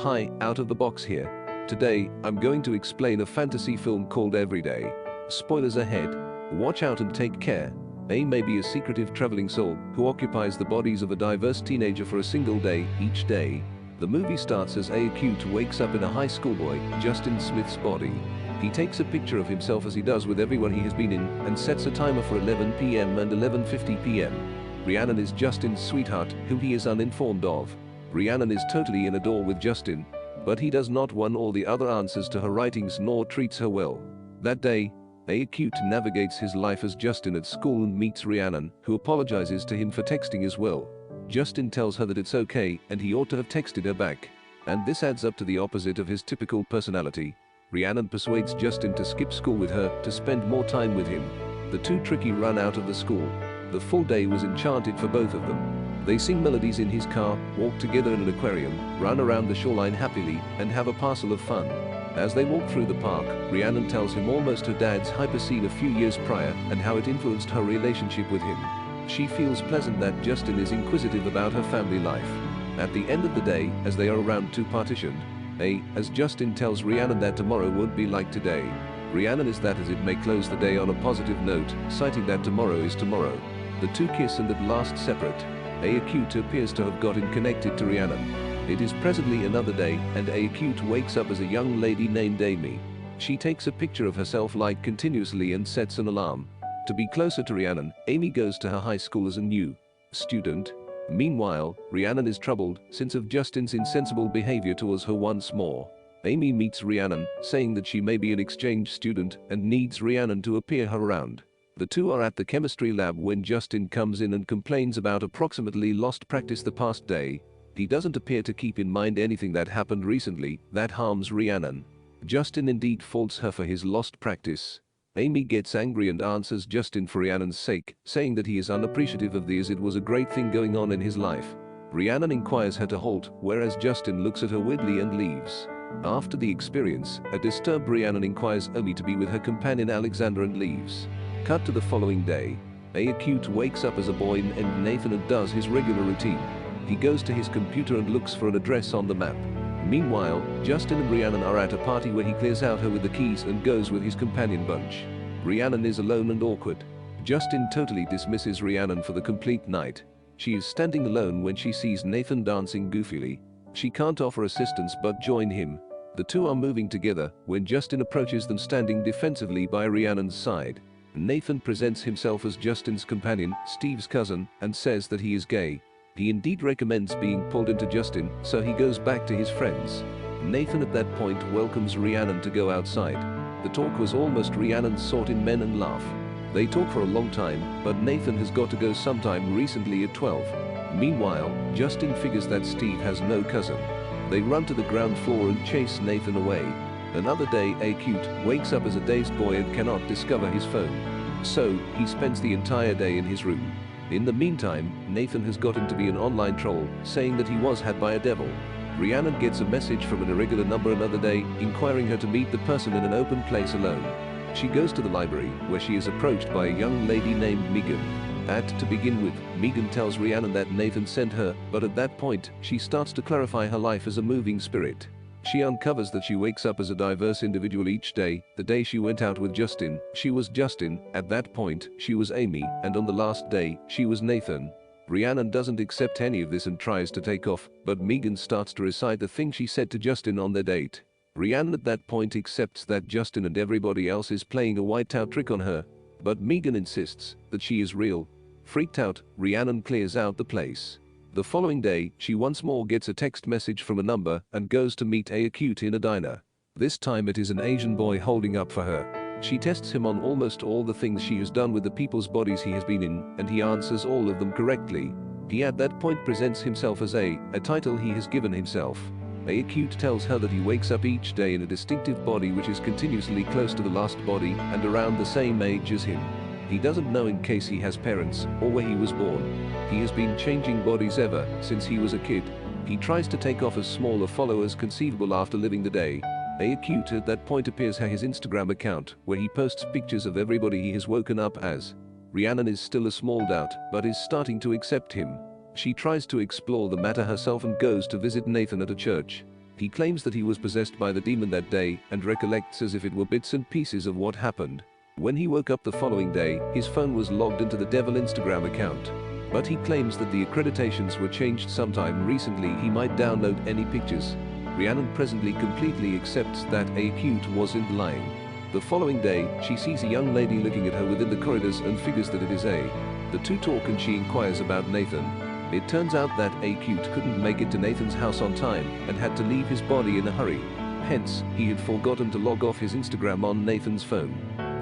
Hi, out of the box here. Today, I'm going to explain a fantasy film called Everyday. Spoilers ahead. Watch out and take care. A may be a secretive traveling soul who occupies the bodies of a diverse teenager for a single day each day. The movie starts as A acute wakes up in a high school boy, Justin Smith's body. He takes a picture of himself as he does with everyone he has been in and sets a timer for 11 p.m. and 11:50 p.m. Rhiannon is Justin's sweetheart, whom he is uninformed of. Rhiannon is totally in awe with Justin, but he does not want all the other answers to her writings nor treats her well. That day, A acute navigates his life as Justin at school and meets Rhiannon, who apologizes to him for texting as well. Justin tells her that it's okay and he ought to have texted her back. And this adds up to the opposite of his typical personality. Rhiannon persuades Justin to skip school with her to spend more time with him. The two tricky run out of the school. The full day was enchanted for both of them. They sing melodies in his car, walk together in an aquarium, run around the shoreline happily, and have a parcel of fun. As they walk through the park, Rhiannon tells him almost her dad's hyper scene a few years prior and how it influenced her relationship with him. She feels pleasant that Justin is inquisitive about her family life. At the end of the day, as they are around to partitioned, as Justin tells Rhiannon that tomorrow won't be like today. Rhiannon is that as it may close the day on a positive note, citing that tomorrow is tomorrow. The two kiss and at last separate. A acute appears to have gotten connected to Rhiannon. It is presently another day and A acute wakes up as a young lady named Amy. She takes a picture of herself like continuously and sets an alarm. To be closer to Rhiannon, Amy goes to her high school as a new student. Meanwhile, Rhiannon is troubled since of Justin's insensible behavior towards her once more. Amy meets Rhiannon, saying that she may be an exchange student and needs Rhiannon to appear her around. The two are at the chemistry lab when Justin comes in and complains about approximately lost practice the past day. He doesn't appear to keep in mind anything that happened recently that harms Rhiannon. Justin indeed faults her for his lost practice. Amy gets angry and answers Justin for Rhiannon's sake, saying that he is unappreciative of this. It was a great thing going on in his life. Rhiannon inquires her to halt, whereas Justin looks at her weirdly and leaves. After the experience, a disturbed Rhiannon inquires Amy to be with her companion Alexander and leaves. Cut to the following day. A acute wakes up as a boy named Nathan and does his regular routine. He goes to his computer and looks for an address on the map. Meanwhile, Justin and Rhiannon are at a party where he clears out her with the keys and goes with his companion bunch. Rhiannon is alone and awkward. Justin totally dismisses Rhiannon for the complete night. She is standing alone when she sees Nathan dancing goofily. She can't offer assistance but join him. The two are moving together when Justin approaches them standing defensively by Rhiannon's side. Nathan presents himself as Justin's companion, Steve's cousin, and says that he is gay. He indeed recommends being pulled into Justin, so he goes back to his friends. Nathan at that point welcomes Rhiannon to go outside. The talk was almost Rhiannon's sort in men and laugh. They talk for a long time, but Nathan has got to go sometime recently at 12. Meanwhile, Justin figures that Steve has no cousin. They run to the ground floor and chase Nathan away. Another day, A acute wakes up as a dazed boy and cannot discover his phone. So, he spends the entire day in his room. In the meantime, Nathan has gotten to be an online troll, saying that he was had by a devil. Rhiannon gets a message from an irregular number another day, inquiring her to meet the person in an open place alone. She goes to the library, where she is approached by a young lady named Megan. To begin with, Megan tells Rhiannon that Nathan sent her, but at that point, she starts to clarify her life as a moving spirit. She uncovers that she wakes up as a diverse individual each day. The day she went out with Justin, she was Justin, at that point, she was Amy, and on the last day, she was Nathan. Rhiannon doesn't accept any of this and tries to take off, but Megan starts to recite the thing she said to Justin on their date. Rhiannon at that point accepts that Justin and everybody else is playing a whiteout trick on her, but Megan insists that she is real. Freaked out, Rhiannon clears out the place. The following day, she once more gets a text message from a number and goes to meet A acute in a diner. This time it is an Asian boy holding up for her. She tests him on almost all the things she has done with the people's bodies he has been in, and he answers all of them correctly. He at that point presents himself as a title he has given himself. A acute tells her that he wakes up each day in a distinctive body which is continuously close to the last body and around the same age as him. He doesn't know in case he has parents or where he was born. He has been changing bodies ever since he was a kid. He tries to take off as small a follow as conceivable after living the day. A acute at that point appears his Instagram account, where he posts pictures of everybody he has woken up as. Rhiannon is still a small doubt, but is starting to accept him. She tries to explore the matter herself and goes to visit Nathan at a church. He claims that he was possessed by the demon that day and recollects as if it were bits and pieces of what happened. When he woke up the following day, his phone was logged into the devil Instagram account. But he claims that the accreditations were changed sometime recently. He might download any pictures. Rhiannon presently completely accepts that Acute wasn't lying. The following day, she sees a young lady looking at her within the corridors and figures that it is A. The two talk and she inquires about Nathan. It turns out that Acute couldn't make it to Nathan's house on time and had to leave his body in a hurry. Hence, he had forgotten to log off his Instagram on Nathan's phone.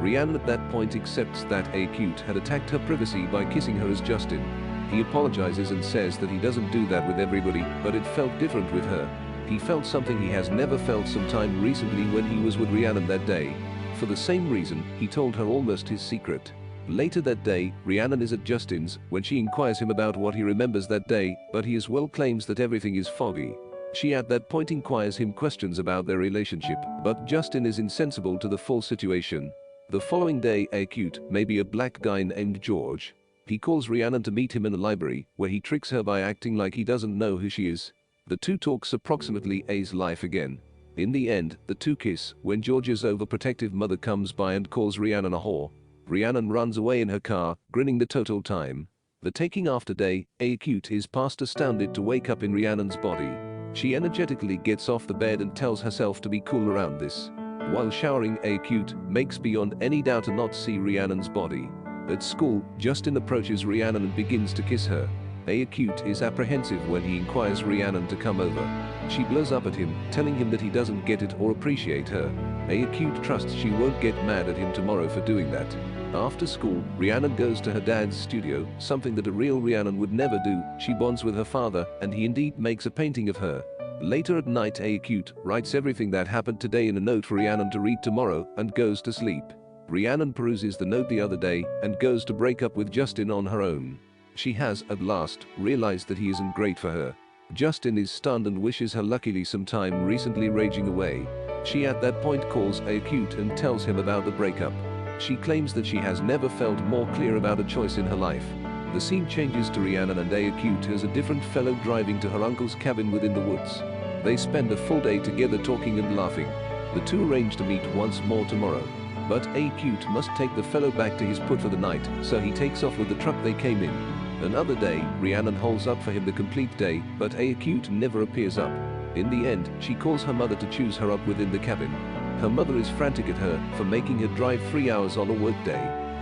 Rhiannon at that point accepts that Acute had attacked her privacy by kissing her as Justin. He apologizes and says that he doesn't do that with everybody, but it felt different with her. He felt something he has never felt sometime recently when he was with Rhiannon that day. For the same reason, he told her almost his secret. Later that day, Rhiannon is at Justin's when she inquires him about what he remembers that day, but he as well claims that everything is foggy. She at that point inquires him questions about their relationship, but Justin is insensible to the full situation. The following day, Acute, maybe a black guy named George. He calls Rhiannon to meet him in the library, where he tricks her by acting like he doesn't know who she is. The two talks approximately A's life again. In the end, the two kiss when George's overprotective mother comes by and calls Rhiannon a whore. Rhiannon runs away in her car, grinning the total time. The taking after day, Acute is past astounded to wake up in Rhiannon's body. She energetically gets off the bed and tells herself to be cool around this. While showering, Acute makes beyond any doubt to not see Rhiannon's body. At school, Justin approaches Rhiannon and begins to kiss her. Acute is apprehensive when he inquires Rhiannon to come over. She blows up at him, telling him that he doesn't get it or appreciate her. Acute trusts she won't get mad at him tomorrow for doing that. After school, Rhiannon goes to her dad's studio, something that a real Rhiannon would never do. She bonds with her father, and he indeed makes a painting of her. Later at night, Acute writes everything that happened today in a note for Rhiannon to read tomorrow and goes to sleep. Rhiannon peruses the note the other day and goes to break up with Justin on her own. She has, at last, realized that he isn't great for her. Justin is stunned and wishes her luckily some time recently raging away. She at that point calls Acute and tells him about the breakup. She claims that she has never felt more clear about a choice in her life. The scene changes to Rhiannon and Acute as a different fellow driving to her uncle's cabin within the woods. They spend a full day together talking and laughing. The two arrange to meet once more tomorrow. But Acute must take the fellow back to his put for the night, so he takes off with the truck they came in. Another day, Rhiannon holds up for him the complete day, but Acute never appears up. In the end, she calls her mother to choose her up within the cabin. Her mother is frantic at her for making her drive 3 hours on a work day.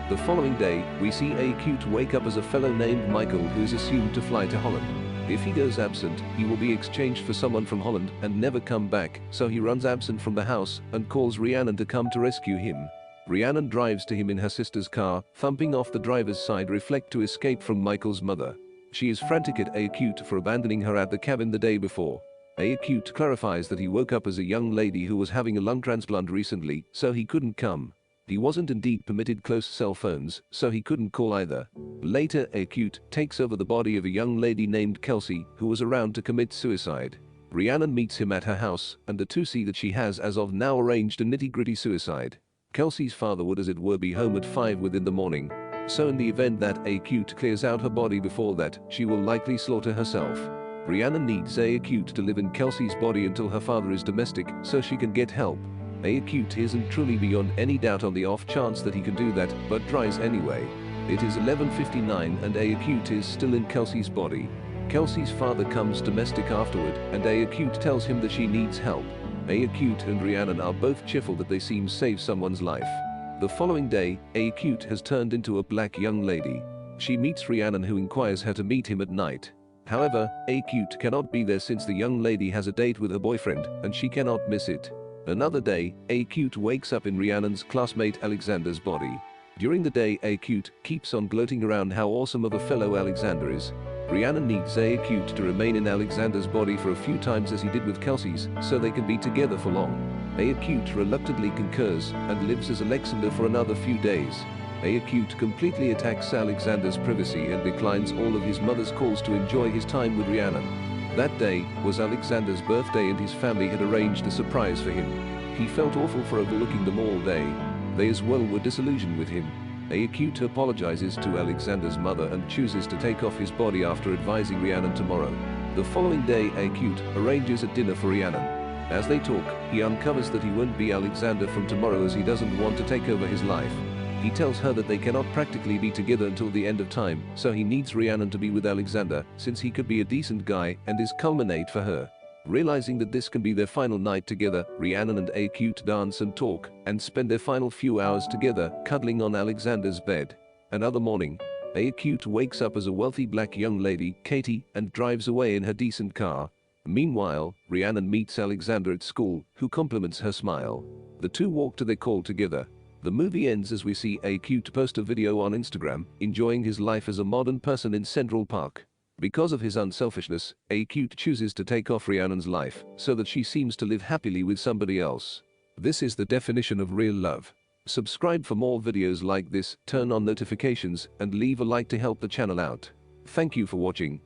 The following day, we see Acute wake up as a fellow named Michael who is assumed to fly to Holland. If he goes absent, he will be exchanged for someone from Holland and never come back, so he runs absent from the house and calls Rhiannon to come to rescue him. Rhiannon drives to him in her sister's car, thumping off the driver's side reflect to escape from Michael's mother. She is frantic at Acute for abandoning her at the cabin the day before. Acute clarifies that he woke up as a young lady who was having a lung transplant recently, so he couldn't come. He wasn't indeed permitted close cell phones, so he couldn't call either. Later, Acute takes over the body of a young lady named Kelsey, who was around to commit suicide. Rhiannon meets him at her house, and the two see that she has as of now arranged a nitty-gritty suicide. Kelsey's father would as it were be home at 5 within the morning. So in the event that Acute clears out her body before that, she will likely slaughter herself. Rhiannon needs Acute to live in Kelsey's body until her father is domestic, so she can get help. Acute isn't truly beyond any doubt on the off chance that he can do that, but tries anyway. It is 11:59 and Acute is still in Kelsey's body. Kelsey's father comes domestic afterward, and Acute tells him that she needs help. Acute and Rhiannon are both cheerful that they seem save someone's life. The following day, Acute has turned into a black young lady. She meets Rhiannon, who inquires her to meet him at night. However, Acute cannot be there since the young lady has a date with her boyfriend, and she cannot miss it. Another day, Acute wakes up in Rhiannon's classmate Alexander's body. During the day, Acute keeps on gloating around how awesome of a fellow Alexander is. Rhiannon needs Acute to remain in Alexander's body for a few times as he did with Kelsey's, so they can be together for long. Acute reluctantly concurs and lives as Alexander for another few days. Acute completely attacks Alexander's privacy and declines all of his mother's calls to enjoy his time with Rhiannon. That day was Alexander's birthday and his family had arranged a surprise for him. He felt awful for overlooking them all day. They as well were disillusioned with him. Acute apologizes to Alexander's mother and chooses to take off his body after advising Rhiannon tomorrow. The following day, Acute arranges a dinner for Rhiannon. As they talk, he uncovers that he won't be Alexander from tomorrow as he doesn't want to take over his life. He tells her that they cannot practically be together until the end of time, so he needs Rhiannon to be with Alexander since he could be a decent guy and is culminate for her. Realizing that this can be their final night together, Rhiannon and Acute dance and talk and spend their final few hours together cuddling on Alexander's bed. Another morning, Acute wakes up as a wealthy black young lady, Katie, and drives away in her decent car. Meanwhile, Rhiannon meets Alexander at school, who compliments her smile. The two walk to their call together. The movie ends as we see Acute post a video on Instagram, enjoying his life as a modern person in Central Park. Because of his unselfishness, Acute chooses to take off Rhiannon's life, so that she seems to live happily with somebody else. This is the definition of real love. Subscribe for more videos like this, turn on notifications, and leave a like to help the channel out. Thank you for watching.